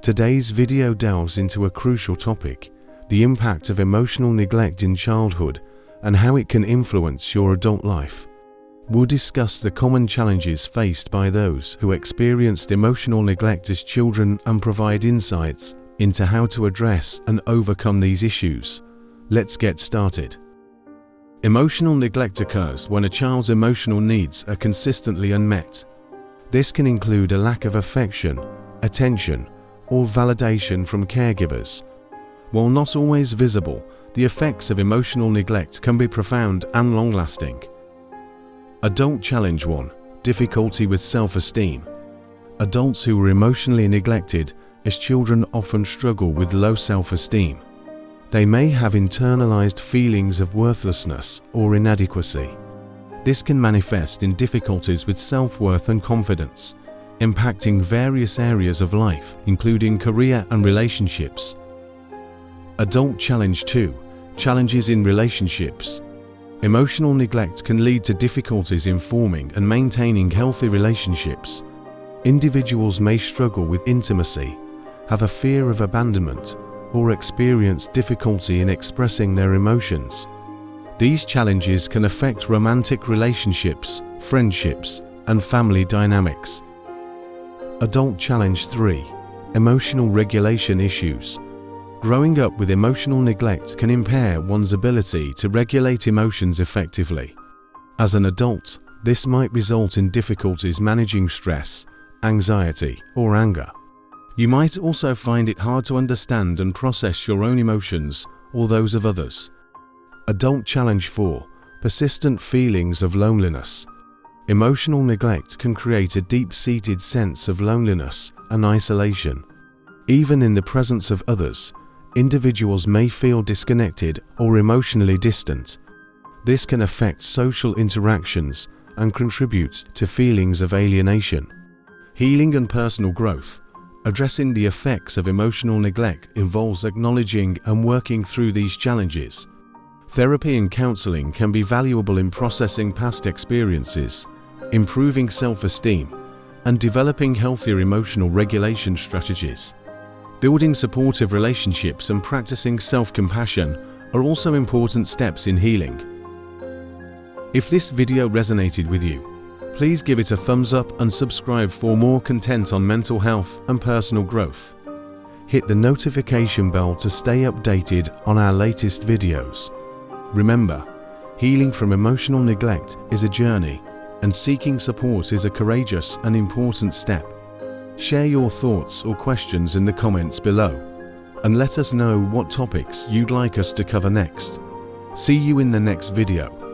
Today's video delves into a crucial topic: the impact of emotional neglect in childhood and how it can influence your adult life. We'll discuss the common challenges faced by those who experienced emotional neglect as children and provide insights into how to address and overcome these issues. Let's get started. Emotional neglect occurs when a child's emotional needs are consistently unmet. This can include a lack of affection, attention, or validation from caregivers. While not always visible, the effects of emotional neglect can be profound and long-lasting. Adult Challenge 1: Difficulty with self-esteem. Adults who were emotionally neglected as children often struggle with low self-esteem. They may have internalized feelings of worthlessness or inadequacy. This can manifest in difficulties with self-worth and confidence, impacting various areas of life, including career and relationships. Adult Challenge 2: Challenges in relationships. Emotional neglect can lead to difficulties in forming and maintaining healthy relationships. Individuals may struggle with intimacy, have a fear of abandonment, or experience difficulty in expressing their emotions. These challenges can affect romantic relationships, friendships, and family dynamics. Adult Challenge 3: Emotional regulation issues. Growing up with emotional neglect can impair one's ability to regulate emotions effectively. As an adult, this might result in difficulties managing stress, anxiety, or anger. You might also find it hard to understand and process your own emotions or those of others. Adult Challenge 4: Persistent feelings of loneliness. Emotional neglect can create a deep-seated sense of loneliness and isolation. Even in the presence of others, individuals may feel disconnected or emotionally distant. This can affect social interactions and contribute to feelings of alienation. Healing and personal growth. Addressing the effects of emotional neglect involves acknowledging and working through these challenges. Therapy and counseling can be valuable in processing past experiences, improving self-esteem, and developing healthier emotional regulation strategies. Building supportive relationships and practicing self-compassion are also important steps in healing. If this video resonated with you, please give it a thumbs up and subscribe for more content on mental health and personal growth. Hit the notification bell to stay updated on our latest videos. Remember, healing from emotional neglect is a journey, and seeking support is a courageous and important step. Share your thoughts or questions in the comments below, and let us know what topics you'd like us to cover next. See you in the next video.